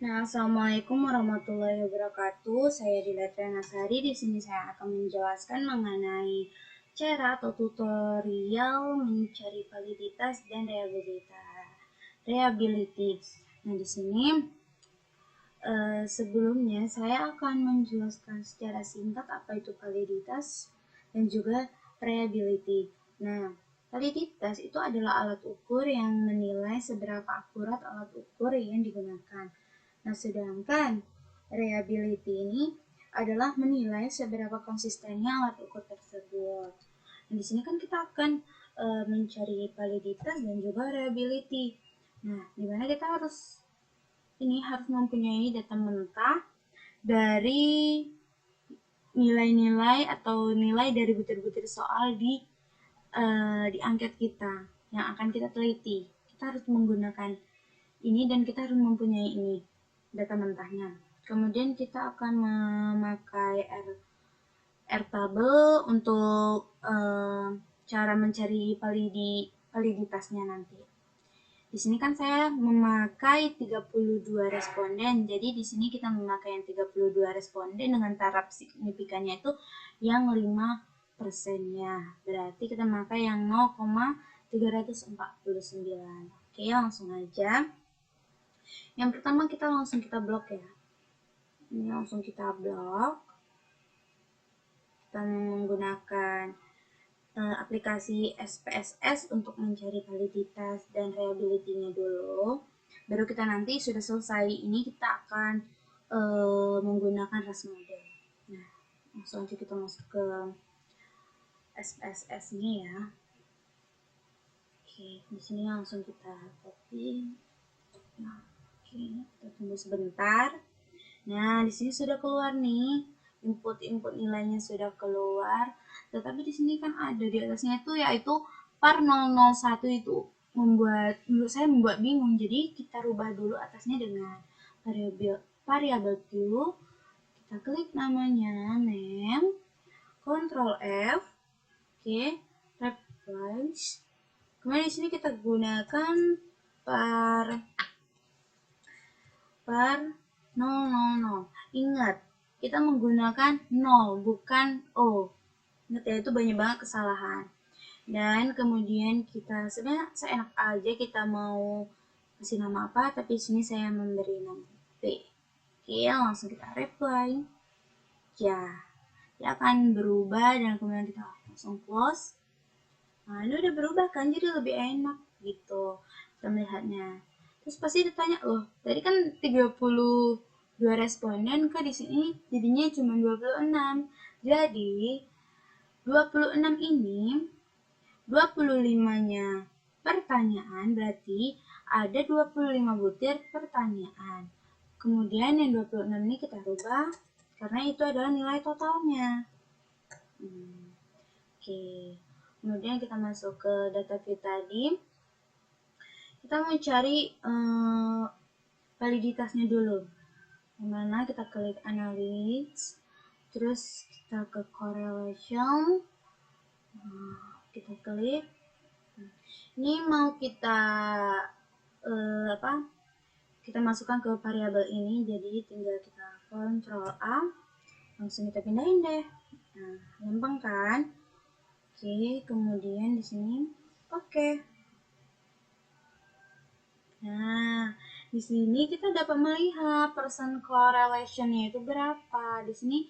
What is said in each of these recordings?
Nah, Assalamualaikum warahmatullahi wabarakatuh. Saya Dila Trianasari. Di sini saya akan menjelaskan mengenai cara atau tutorial mencari validitas dan reliability. Nah, di sini sebelumnya saya akan menjelaskan secara singkat apa itu validitas dan juga reliability. Nah, validitas itu adalah alat ukur yang menilai seberapa akurat alat ukur yang digunakan. Nah, sedangkan reliability ini adalah menilai seberapa konsistennya alat ukur tersebut. Nah, di sini kan kita akan mencari validitas dan juga reliability. Nah, dimana kita harus mempunyai data mentah dari nilai-nilai atau nilai dari butir-butir soal di angket kita yang akan kita teliti. Kita harus menggunakan ini dan kita harus mempunyai ini data mentahnya. Kemudian kita akan memakai Airtable untuk cara mencari validitasnya nanti. Di sini kan saya memakai 32 responden. Jadi di sini kita memakai yang 32 responden dengan taraf signifikannya itu yang 5%-nya. Berarti kita memakai yang 0,349. Oke, langsung aja. Yang pertama kita blok ya. Ini langsung kita blok. Kita menggunakan aplikasi SPSS untuk mencari validitas dan reliability-nya dulu. Baru kita nanti sudah selesai ini kita akan menggunakan RAS model. Nah, langsung aja kita masuk ke SPSS-nya ya. Oke, di sini langsung kita copy. Nah, oke, kita tunggu sebentar. Nah, di sini sudah keluar nih. Input nilainya sudah keluar. Tetapi di sini kan ada di atasnya itu yaitu par 001 itu menurut saya membuat bingung. Jadi kita rubah dulu atasnya dengan variabel Q. Kita klik namanya name, Ctrl F, oke, replace. Kemudian di sini kita gunakan par 000. Ingat, kita menggunakan 0 bukan O. Ingat ya, itu banyak banget kesalahan. Dan kemudian kita sebenarnya seenak aja kita mau kasih nama apa, tapi sini saya memberi nama P. Oke, langsung kita reply. Ya, dia akan berubah dan kemudian kita langsung close. Nah, ini udah berubah kan, jadi lebih enak gitu kita melihatnya. Terus pasti ditanya, loh, tadi kan 32 responden kok di sini jadinya cuma 26. Jadi 26 ini 25-nya pertanyaan, berarti ada 25 butir pertanyaan. Kemudian yang 26 ini kita rubah karena itu adalah nilai totalnya. Oke. Kemudian kita masuk ke data view tadi. Kita mau cari validitasnya dulu. Dimana kita klik analysis, terus kita ke correlation, kita klik. Ini mau kita kita masukkan ke variabel ini, jadi tinggal kita Ctrl A, langsung kita pindahin deh. Nah, gampang kan? Oke, kemudian di sini oke. Nah, di sini kita dapat melihat percent correlation-nya itu berapa. Di sini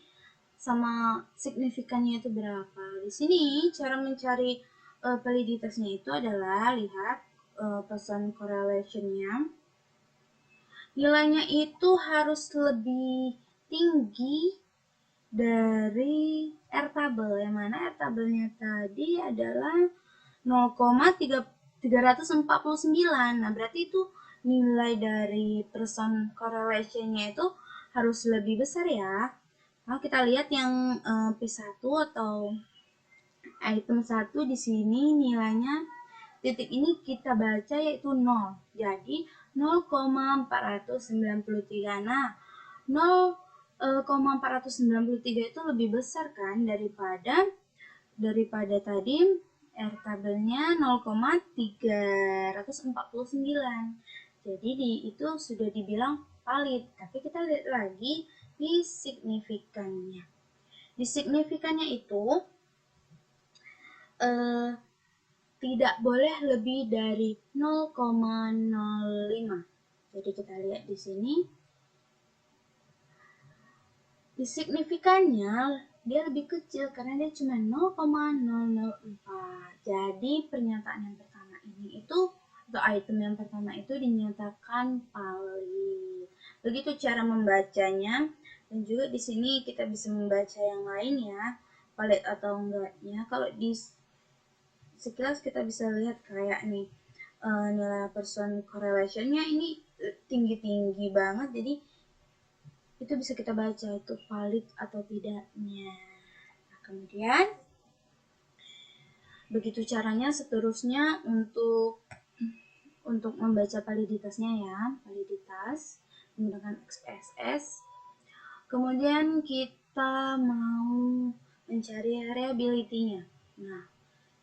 sama signifikannya itu berapa. Di sini cara mencari validitasnya itu adalah lihat percent correlation-nya. Nilainya itu harus lebih tinggi dari Airtable, yang mana Airtable-nya tadi adalah 0,349. Nah, berarti itu nilai dari percent correlation-nya itu harus lebih besar ya. Nah, kita lihat yang P1 atau item 1 di sini nilainya titik ini kita baca yaitu 0. Jadi 0,493. Nah, 0,493 itu lebih besar kan daripada tadi Airtable-nya 0,349. Jadi itu sudah dibilang valid. Tapi kita lihat lagi di signifikannya. Di signifikannya itu tidak boleh lebih dari 0,05. Jadi kita lihat di sini. Di signifikannya dia lebih kecil karena dia cuma 0,004. Jadi pernyataan yang pertama ini itu atau item yang pertama itu dinyatakan valid. Begitu cara membacanya, dan juga di sini kita bisa membaca yang lain ya, valid atau enggaknya. Kalau di sekilas kita bisa lihat kayak nih nilai person correlation-nya ini tinggi-tinggi banget, jadi itu bisa kita baca itu valid atau tidaknya. Nah, kemudian begitu caranya seterusnya untuk membaca validitasnya ya, validitas menggunakan XPSS. Kemudian kita mau mencari reliability-nya. Nah,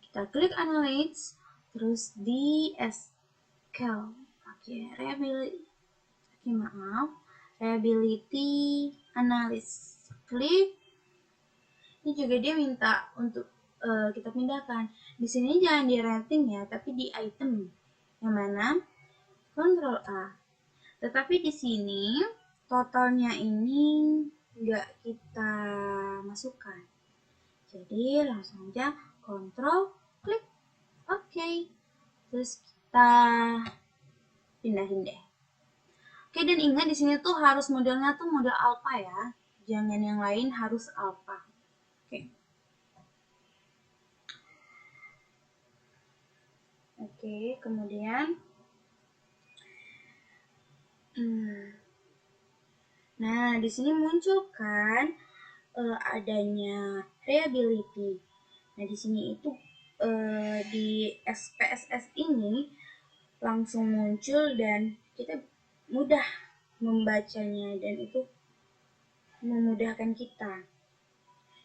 kita klik analyze, terus di SQL. Oke, reliability analysis. Klik. Ini juga dia minta untuk kita pindahkan. Di sini jangan di rating ya, tapi di item. Yang mana? Ctrl A. Tetapi di sini totalnya ini nggak kita masukkan. Jadi langsung aja Ctrl klik OK. Terus kita pindahin deh. Oke, dan ingat di sini tuh harus modelnya tuh model alpha ya. Jangan yang lain, harus alpha. Oke, kemudian nah, di sini muncul kan adanya reliability. Nah, di sini itu di SPSS ini langsung muncul dan kita mudah membacanya dan itu memudahkan kita.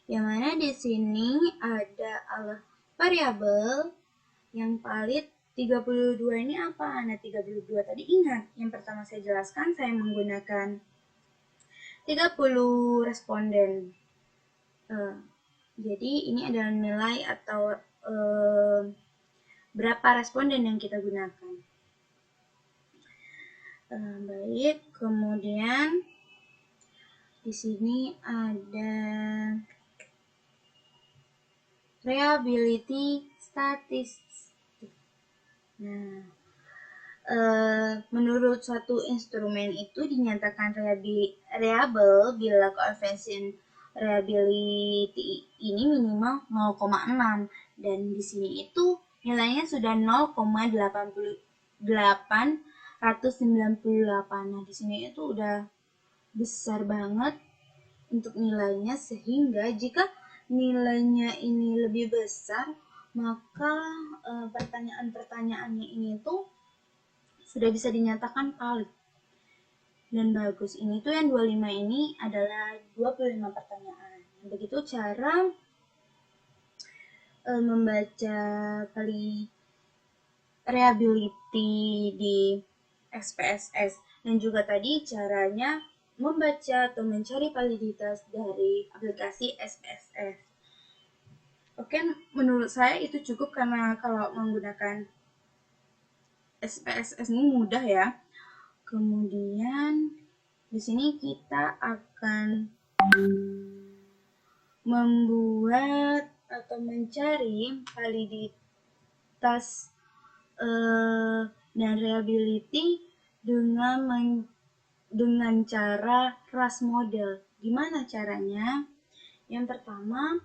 Yang mana di sini ada variabel yang valid 32 ini apa? Nah, 32 tadi ingat, yang pertama saya jelaskan saya menggunakan 30 responden. Jadi ini adalah nilai atau berapa responden yang kita gunakan. Baik, kemudian di sini ada reliability statistik. Nah, menurut suatu instrumen itu dinyatakan reliable bila koefisien reliability ini minimal 0,6 dan di sini itu nilainya sudah 0,898. Nah, di sini itu udah besar banget untuk nilainya, sehingga jika nilainya ini lebih besar maka pertanyaan-pertanyaannya ini tuh sudah bisa dinyatakan valid dan bagus. Ini tuh yang 25 ini adalah 25 pertanyaan. Begitu cara membaca reliability di SPSS, dan juga tadi caranya membaca atau mencari validitas dari aplikasi SPSS. Oke, menurut saya itu cukup karena kalau menggunakan SPSS ini mudah ya. Kemudian di sini kita akan membuat atau mencari validitas dan reliability dengan cara RAS model. Gimana caranya? Yang pertama,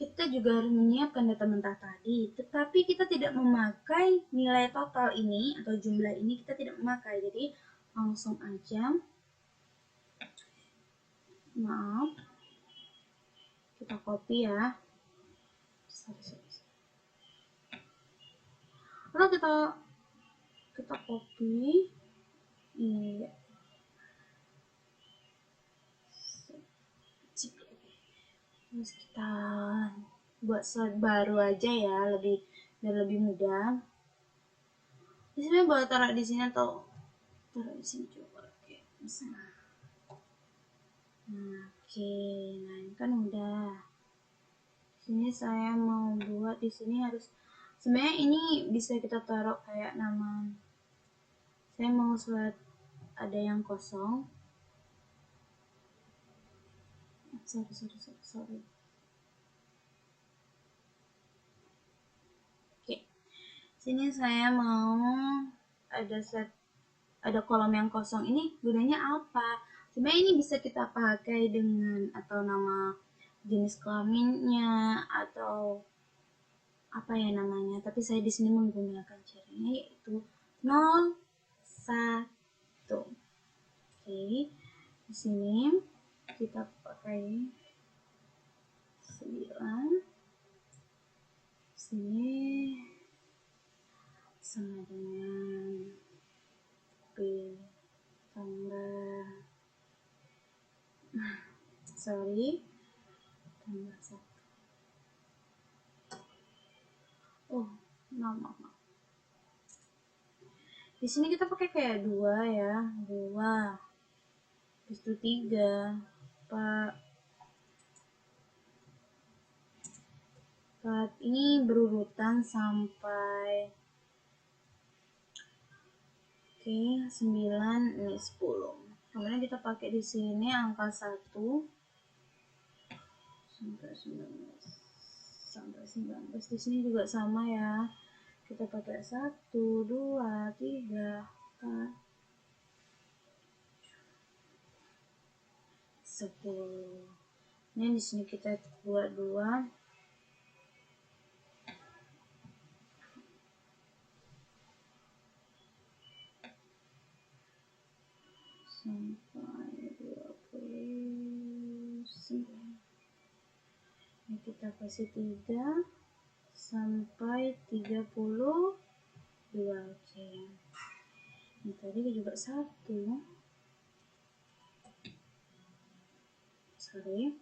kita juga harus menyiapkan data mentah tadi, tetapi kita tidak memakai nilai total ini atau jumlah ini, kita tidak memakai. Jadi langsung aja, kita copy ya. Lalu kita copy, iya. Terus kita buat slide baru aja ya, biar lebih mudah. Di sini boleh taruh di sini atau taruh di sini coba. Oke. Nah, oke, nah ini kan udah. Sini saya mau buat di sini harus, sebenarnya ini bisa kita taruh kayak nama. Saya mau buat ada yang kosong. Sorry. Oke, sini saya mau ada kolom yang kosong. Ini gunanya apa? Sebenarnya ini bisa kita pakai dengan atau nama jenis kelaminnya atau apa ya namanya, tapi saya di sini menggunakan caranya yaitu 0, 1. Oke, di sini kita pakai 9, sini sama dengan B tambah tambah 1. Oh, maaf. Di sini kita pakai kayak 2 ya, 2. Habis itu 3. Pak. Ini berurutan sampai 9, ini 10. Kemudian kita pakai di sini angka 1 sampai 19. Di sini juga sama ya. Kita pakai 1, 2, 3, 4, 10. Ini di sini kita buat 2. Sampai 29. Ini kita kasih 3 sampai 32. Oke. Ini tadi juga 1. Sorry.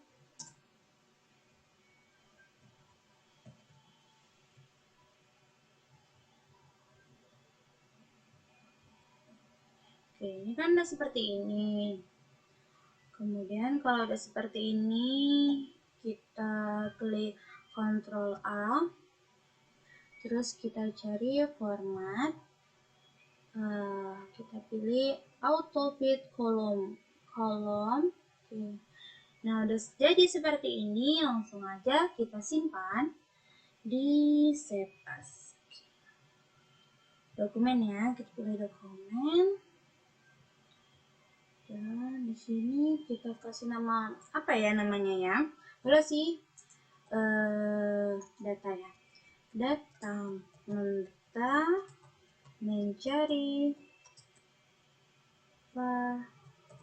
Oke, ini kan udah seperti ini. Kemudian kalau udah seperti ini, kita klik Ctrl A, terus kita cari format, kita pilih auto fit kolom. Oke. Nah, udah jadi seperti ini, langsung aja kita simpan di save as. Dokumen ya, kita pilih dokumen. Dan di sini kita kasih nama apa ya namanya ya? Boleh sih data ya. Data mencari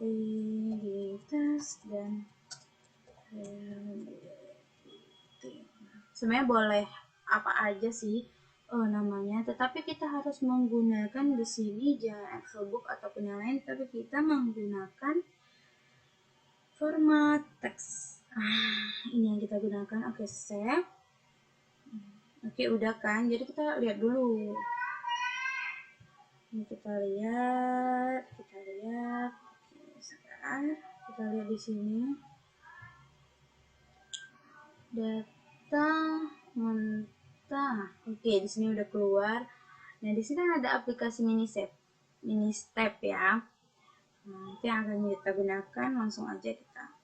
validitas dan sebenarnya boleh apa aja sih namanya, tetapi kita harus menggunakan di sini jangan Excelbook ataupun yang lain, tapi kita menggunakan format teks. Ini yang kita gunakan. Oke, save. Oke, udah kan? Jadi kita lihat dulu. Ini kita lihat. Oke, sekarang kita lihat di sini. Data mentah. Oke, di sini udah keluar. Nah, di sini ada aplikasi mini step ya. Nah, itu yang akan kita gunakan. Langsung aja kita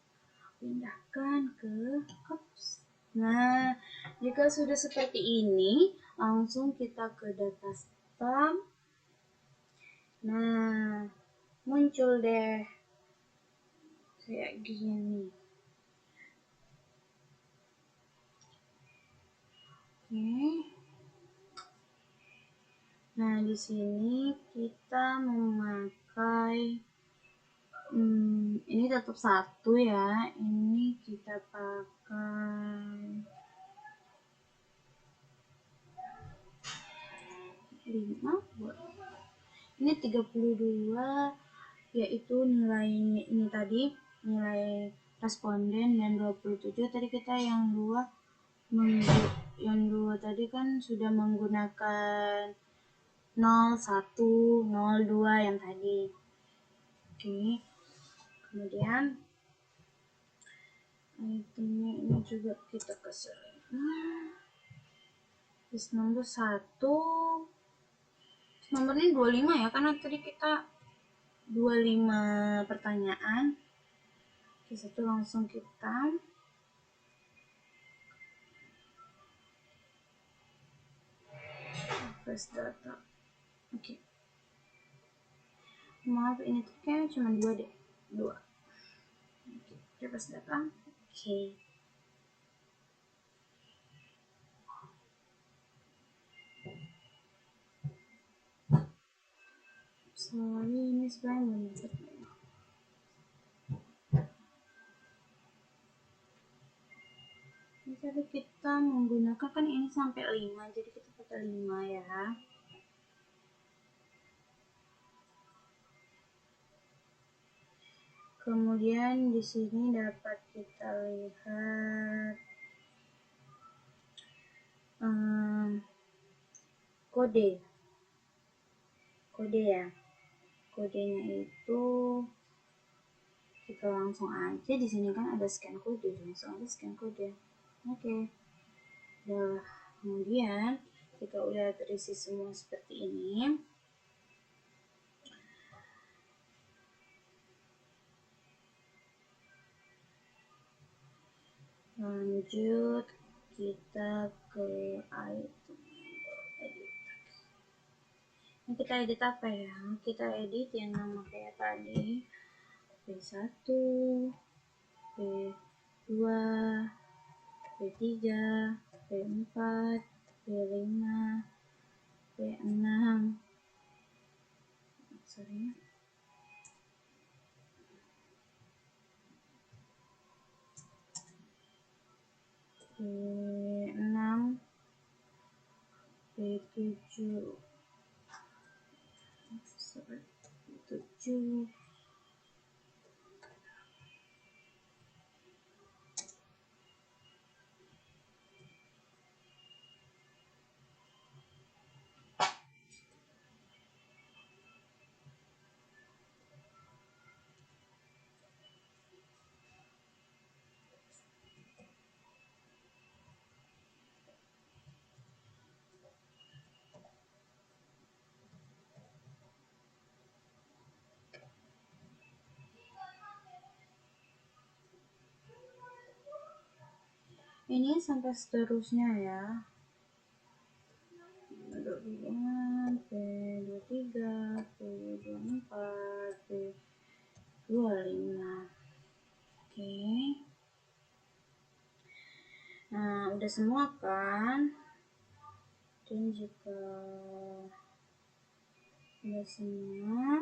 pindahkan ke Ops. Nah, jika sudah seperti ini, langsung kita ke data stamp. Nah, muncul deh kayak gini. Oke. Nah, di sini kita memakai ini tetap 1 ya. Ini kita pakai 5 buat. Ini 32 yaitu nilainya ini tadi nilai responden, dan 27 tadi kita yang 2 tadi kan sudah menggunakan 01, 02 yang tadi. Oke. Kemudian itemnya ini juga kita kasih list nomor 1. Nomornya 25 ya, karena tadi kita 25 pertanyaan. Oke, satu langsung kita press data. Oke. Maaf, ini tuh kayaknya cuma 2 deh. 2. Oke, press data. Oke. Sorry, ini sebenarnya belum dapat. Jadi kita menggunakan kan ini sampai 5, jadi kita pakai 5 ya. Kemudian di sini dapat kita lihat kode ya. Kodenya itu kita langsung aja, di sini kan ada scan kode, langsung aja scan kode. Oke. Nah, kemudian kita udah terisi semua seperti ini. Lanjut kita ke item edit. Ini kita edit apa ya? Kita edit yang nama kayak tadi, P1, P2, P3, P4, P5, P6. Sorry. P6, P7, 7. Ini sampai seterusnya ya. P23, P24, P25. Oke. Nah, udah semua kan? Dan jika udah semua,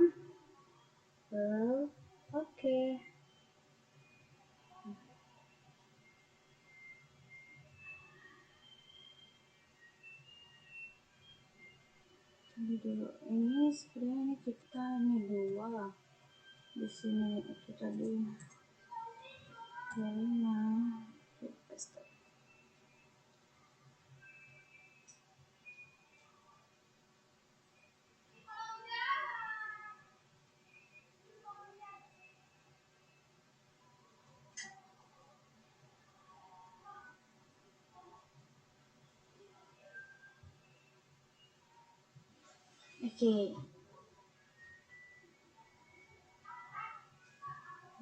oke. Ini sebenarnya kita ini 2 di sini itu tadi 25. Oke.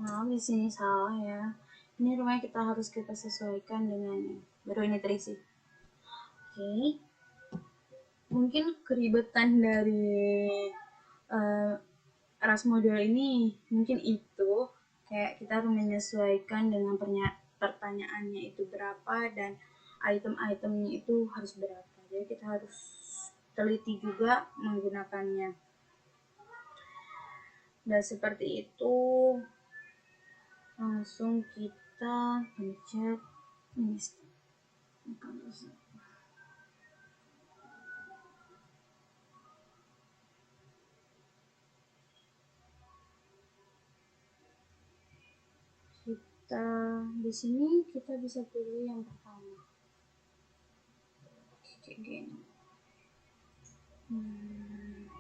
Nah, di sini salah ya. Ini rumahnya kita sesuaikan dengan baru ini terisi. Oke. Mungkin keribetan dari ras model ini mungkin itu kayak kita harus menyesuaikan dengan pertanyaannya itu berapa dan item-itemnya itu harus berapa. Jadi kita harus teliti juga menggunakannya. Dan seperti itu langsung kita pencet ini. Kita di sini kita bisa pilih yang pertama kayak gini.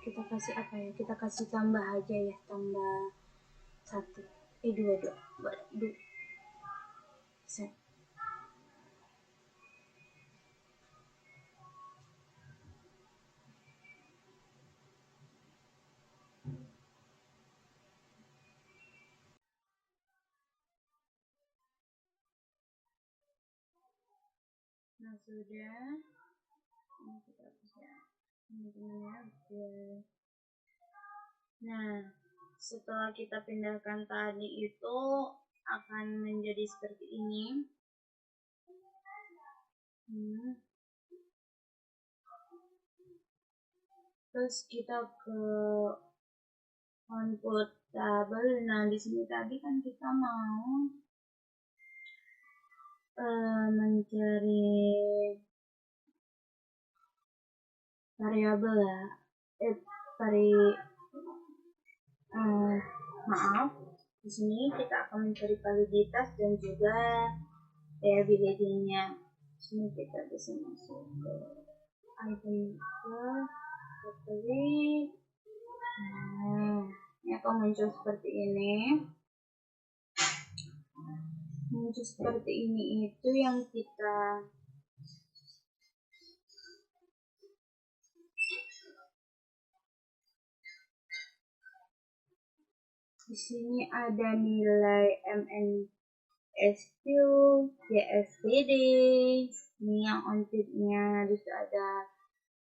Kita kasih apa ya, kita kasih tambah aja ya, tambah 1, 2 set. Nah sudah, ini kita hapus ya teman-teman ya. Nah setelah kita pindahkan tadi itu akan menjadi seperti ini. Terus kita ke input table. Nah di sini tadi kan kita mau mencari variabel ya, maaf, di sini kita akan mencari validitas dan juga reliability-nya. Di sini kita bisa masuk ke item category. Nah, ini akan muncul seperti ini. Muncul seperti ini itu yang kita di sini ada nilai MNSQ, JSTD, ini yang on-tip-nya, terus ada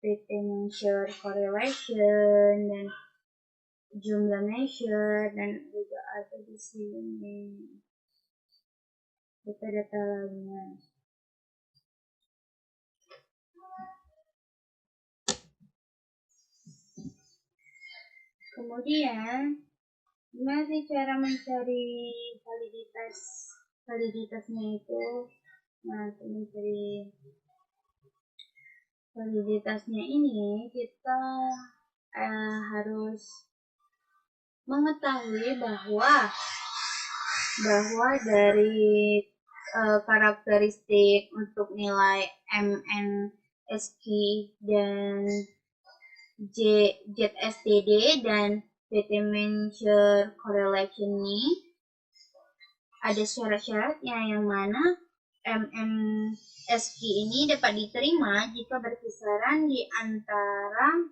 PT measure correlation dan jumlah measure, dan juga ada di sini data-data lainnya. Kemudian gimana sih cara mencari validitasnya itu? Nah, untuk mencari validitasnya ini kita harus mengetahui bahwa dari karakteristik untuk nilai MNSQ dan ZSTD dan PT measure correlation ini ada syarat-syaratnya, yang mana MNSQ ini dapat diterima jika berkisaran di antara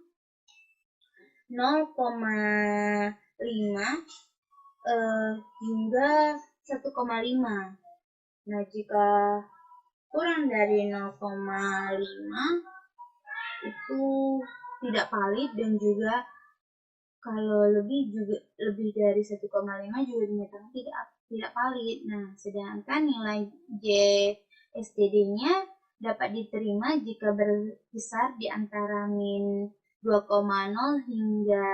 0,5 hingga 1,5. Nah, jika kurang dari 0,5 itu tidak valid, dan juga kalau lebih dari 1,5 juga dinyatakan tidak valid. Nah, sedangkan nilai JSTD-nya dapat diterima jika berkisar di antara min 2,0 hingga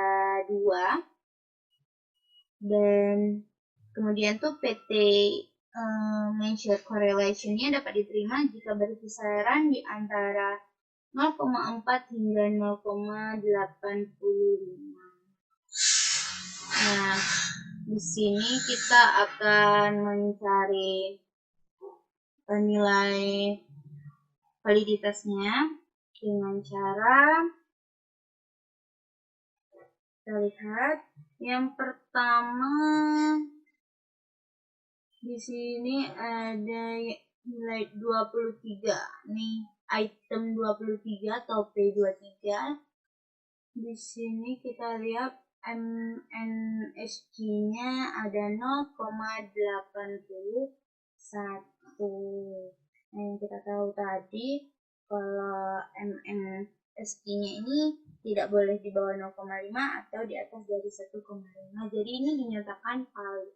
2. Dan kemudian tuh PT measure correlation-nya dapat diterima jika berkisaran di antara 0,4 hingga 0,85. Nah, di sini kita akan mencari nilai validitasnya dengan cara kita lihat. Yang pertama di sini ada nilai 23 nih, item 23 atau P23. Di sini kita lihat MNSQ-nya ada 0,81. Nah, yang kita tahu tadi kalau MNSQ-nya ini tidak boleh di bawah 0,5 atau di atas dari 1,5. Jadi ini dinyatakan valid.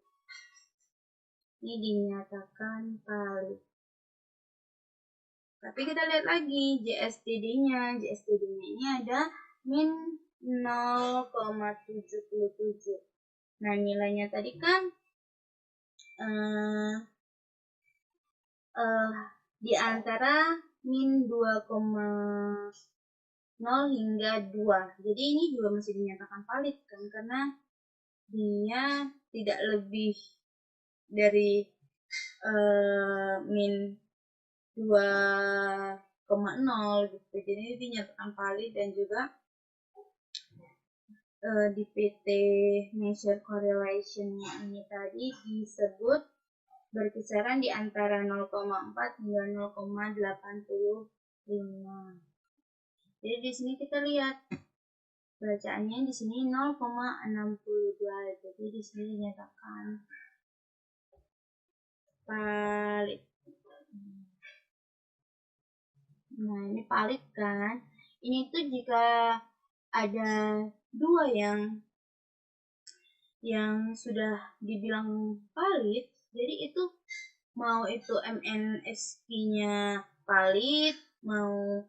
Tapi kita lihat lagi JSTD-nya. JSTD-nya ini ada min 0,77. Nah, nilainya tadi kan di antara min 2,0 hingga 2. Jadi ini juga masih dinyatakan valid kan, karena dia tidak lebih dari min 2,0 gitu. Jadi ini dinyatakan valid dan juga di PT measure correlation-nya ini tadi disebut berkisaran di antara 0,4 hingga 0,85. Jadi di sini kita lihat bacaannya di sini 0,62. Jadi di sini dinyatakan valid. Nah, ini valid kan? Ini tuh jika ada dua yang sudah dibilang valid, jadi itu mau itu MNSQ-nya valid, mau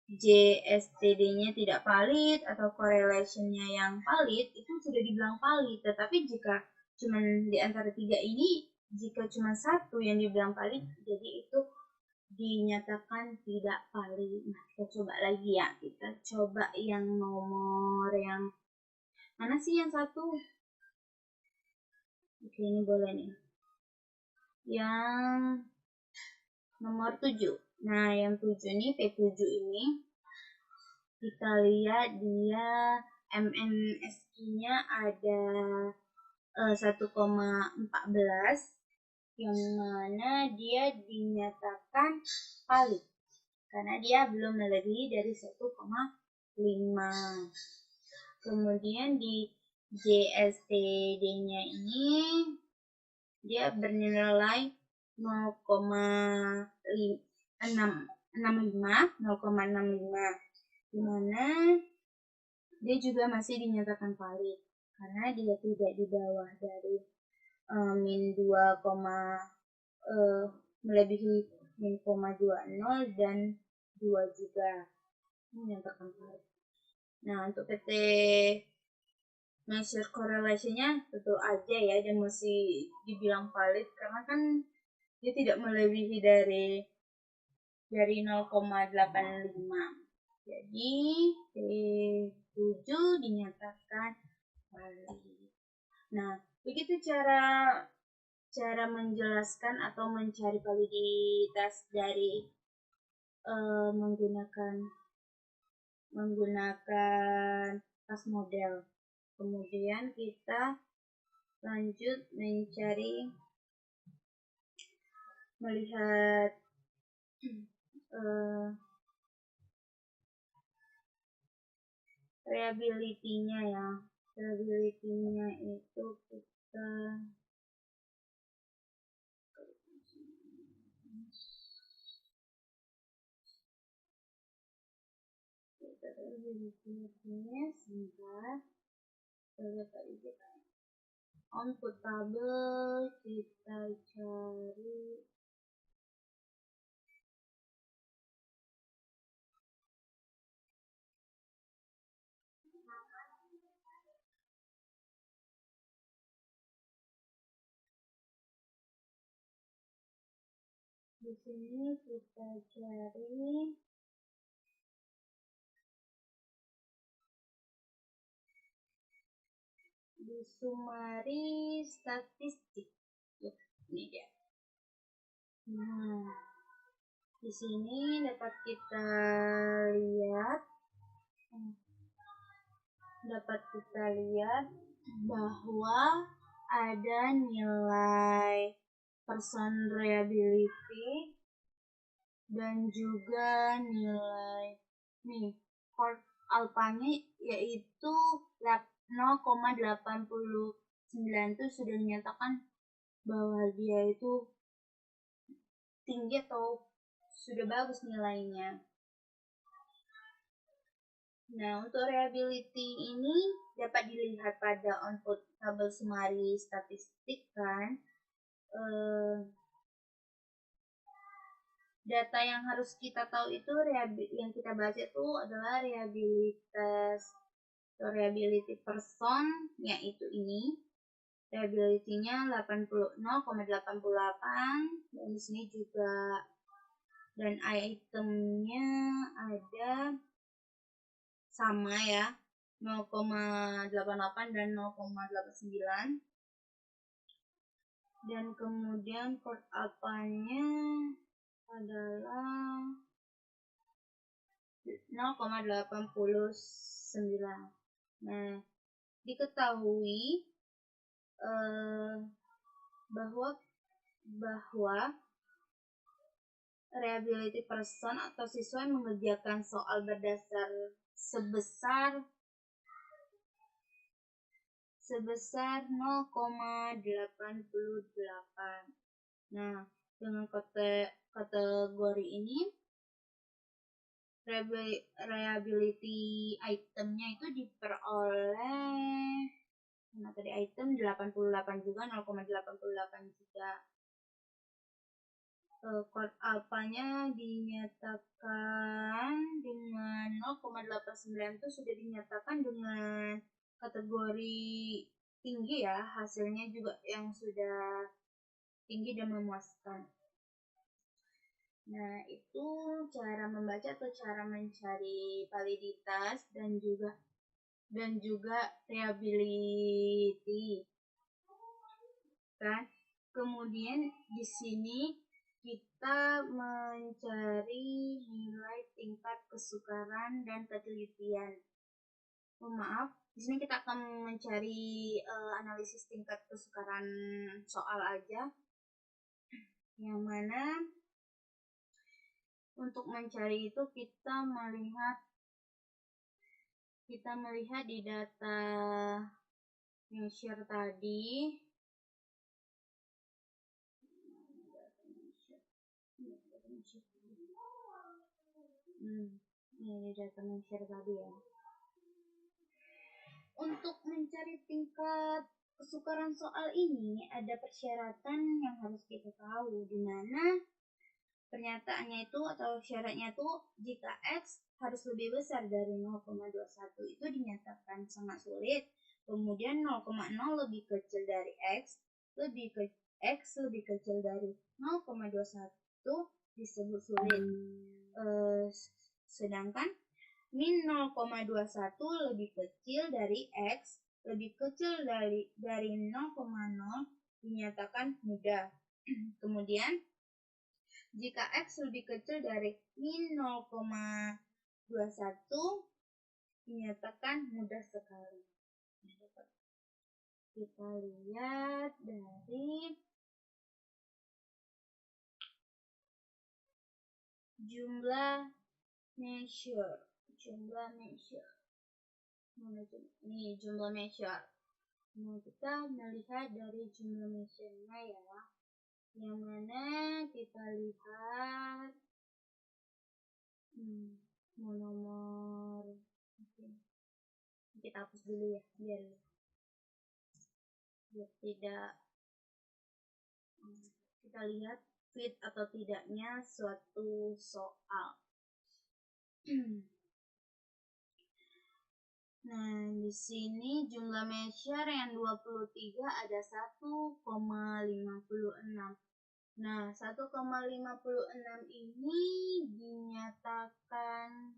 JSTD-nya tidak valid atau correlation-nya yang valid, itu sudah dibilang valid. Tetapi jika cuma di antara tiga ini, jika cuma satu yang dibilang valid, jadi itu dinyatakan tidak valid. Nah, kita coba lagi ya. Kita coba yang nomor yang mana sih yang satu? Oke, ini boleh nih. Yang nomor 7. Nah, yang 7 nih, P7 ini kita lihat dia MNSQ-nya ada 1,14, yang mana dia dinyatakan valid karena dia belum melebihi dari 1,5. Kemudian di JSTD-nya ini dia bernilai 0,65, di mana dia juga masih dinyatakan valid karena dia tidak di bawah dari min 2, melebihi min 0,20 dan 2 juga dinyatakan valid. Nah, untuk PT measure correlation-nya tentu aja ya dan masih dibilang valid karena kan dia tidak melebihi dari 0,85. Jadi P7 dinyatakan valid. Nah, begitu cara menjelaskan atau mencari validitas dari menggunakan class model. Kemudian kita lanjut melihat reliability-nya ya. Reliability-nya itu kita sebentar. Output tabel kita cari di sini, kita cari di summary statistik. Ini dia. Nah, di sini dapat kita lihat bahwa ada nilai person reliability dan juga nilai Ford alpanya yaitu 0,89 itu sudah dinyatakan bahwa dia itu tinggi atau sudah bagus nilainya. Nah, untuk reliability ini dapat dilihat pada output tabel summary statistik kan. Data yang harus kita tahu itu yang kita bahas itu adalah reliability person, yaitu ini. Reliability-nya 0,88 dan di sini juga dan itemnya ada sama ya, 0,88 dan 0,89. Dan kemudian Ford alpanya adalah 0,89. Nah, diketahui bahwa reliability person atau siswa yang mengerjakan soal berdasar sebesar 0,88. Nah, dengan kategori ini reliability itemnya itu diperoleh tadi item 88 juga, 0,88 juga. Kod alfanya dinyatakan dengan 0,89 itu sudah dinyatakan dengan kategori tinggi ya, hasilnya juga yang sudah tinggi dan memuaskan. Nah, itu cara membaca atau cara mencari validitas dan juga reliability. Kan? Kemudian di sini kita mencari nilai tingkat kesukaran dan ketelitian. Maaf, di sini kita akan mencari analisis tingkat kesukaran soal aja. Yang mana untuk mencari itu kita melihat di data measure tadi. Ini data measure tadi ya. Untuk mencari tingkat kesukaran soal ini ada persyaratan yang harus kita tahu, di mana pernyataannya itu atau syaratnya itu jika X harus lebih besar dari 0,21 itu dinyatakan sangat sulit. Kemudian 0,0 lebih kecil dari X lebih kecil dari 0,21 disebut sulit. Sedangkan min 0,21 lebih kecil dari X lebih kecil dari 0,0 dinyatakan mudah. Kemudian jika X lebih kecil dari min 0,21 dinyatakan mudah sekali. Kita lihat dari jumlah measure. Ini jumlah measure. Nah, kita melihat dari jumlah measure-nya ya. Yang mana kita lihat nomor kita hapus dulu ya biar tidak kita lihat fit atau tidaknya suatu soal. Nah, di sini jumlah measure yang 23 ada 1,56. Nah, 1,56 ini dinyatakan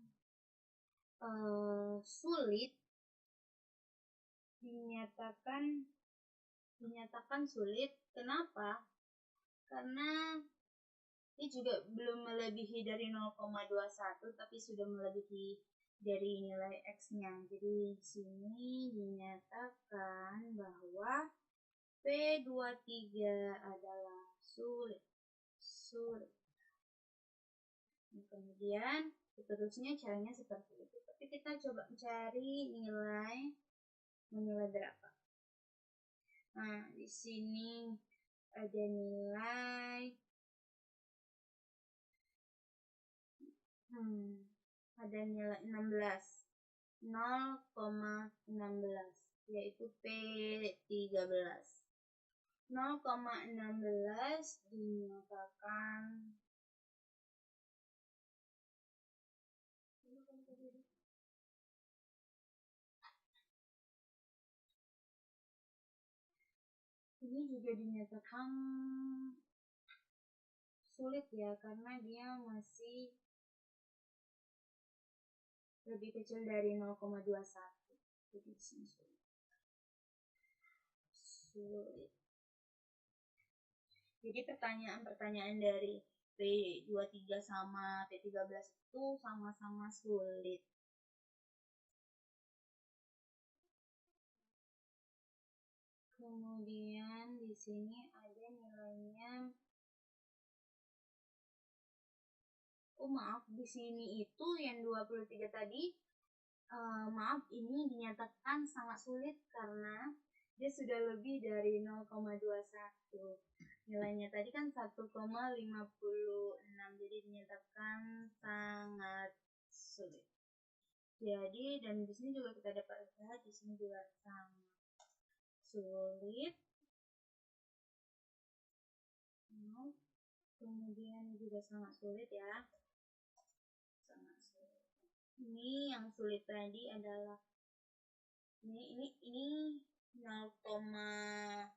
sulit. Dinyatakan sulit. Kenapa? Karena ini juga belum melebihi dari 0,21 tapi sudah melebihi dari nilai X-nya. Jadi di sini dinyatakan bahwa P23 adalah sulit. Kemudian seterusnya caranya seperti itu. Tapi kita coba mencari nilai berapa. Nah, di sini ada nilai ada nilai 16. 0,16 yaitu P13. 0,16 dinyatakan ini juga dinyatakan sulit ya, karena dia masih lebih kecil dari 0,21. Jadi di sini sulit. Jadi pertanyaan dari P23 sama P13 itu sama-sama sulit. Kemudian di sini ada nilainya. Oh maaf, di sini itu yang 23 tadi, maaf ini dinyatakan sangat sulit karena dia sudah lebih dari 0,21. Nilainya tadi kan 1,56, jadi dinyatakan sangat sulit. Jadi dan di sini juga kita dapat lihat di sini juga sangat sulit. Kemudian juga sangat sulit ya. Sangat sulit. Ini yang sulit tadi adalah ini 0,60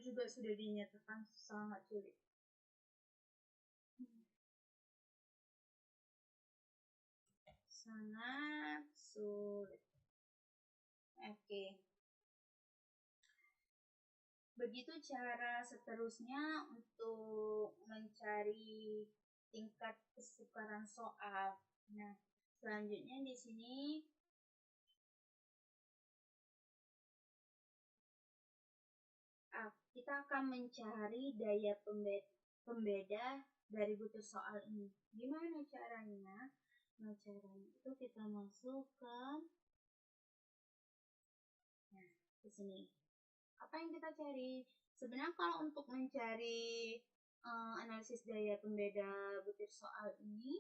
juga sudah dinyatakan sangat sulit. Sangat sulit. Oke. Begitu cara seterusnya untuk mencari tingkat kesukaran soal. Nah, selanjutnya di sini kita akan mencari daya pembeda dari butir soal ini. Gimana caranya? Nah, caranya itu kita masuk ke sini. Apa yang kita cari? Sebenarnya kalau untuk mencari analisis daya pembeda butir soal ini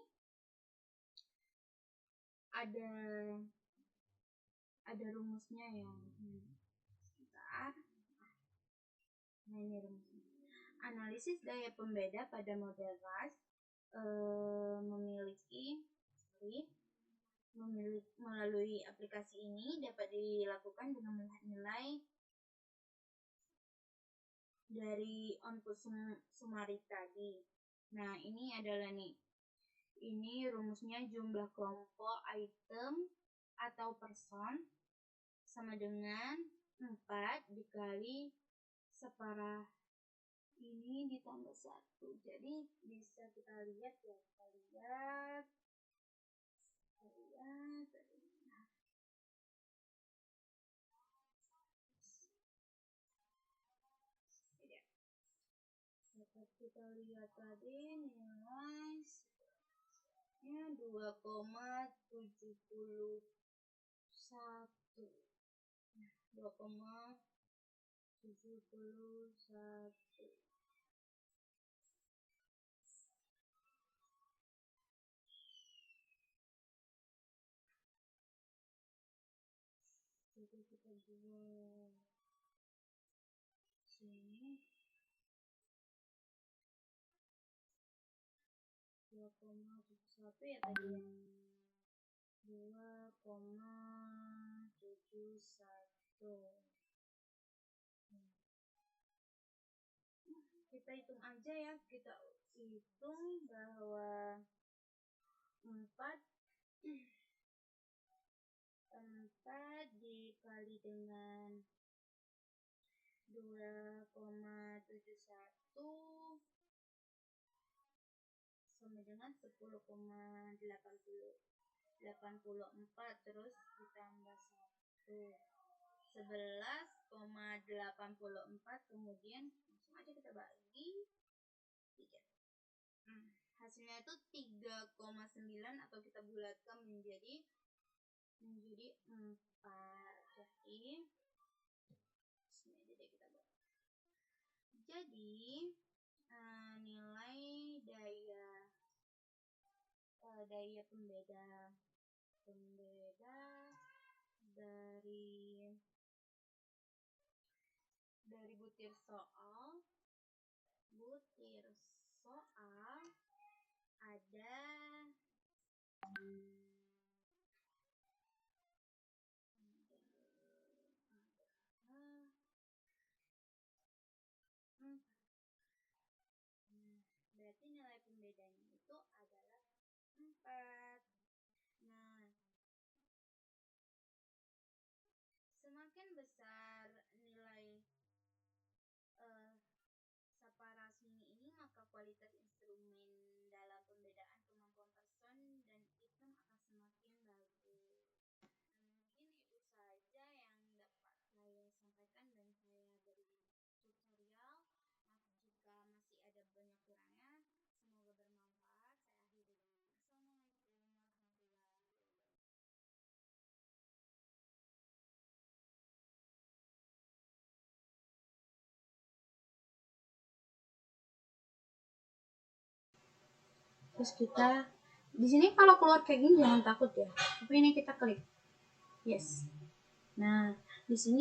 ada rumusnya ya. Sebentar. Nah, ini rumusnya. Analisis daya pembeda pada model RAS melalui aplikasi ini dapat dilakukan dengan melihat nilai dari output summary tadi. Nah, ini adalah nih. Ini rumusnya jumlah kelompok item atau person sama dengan 4 dikali separah ini ditambah 1. Jadi bisa kita lihat ya, kita lihat. Dapat kita lihat tadi nilai 2,71. 2,71. Jadi kita buat sini 2,71 ya tadi ya. 2,71. Kita hitung aja ya, kita hitung bahwa 4 dikali dengan 2,71 sama dengan 10,84 terus ditambah 1 11,84, kemudian langsung aja kita bagi 3. Hasilnya itu 3,9 atau kita bulatkan menjadi 4. Jadi kita buat. Jadi nilai daya pembeda dari butir soal ada berarti nilai pembedanya itu adalah 4. Nah, semakin besar nilai separasinya ini, maka kualitas instrumen dalam pembedaan kemampuan person dan item akan semakin bagus. Mungkin itu saja yang dapat saya sampaikan dan Terus kita di sini kalau keluar kayak gini jangan takut ya, tapi ini kita klik yes. Nah di sini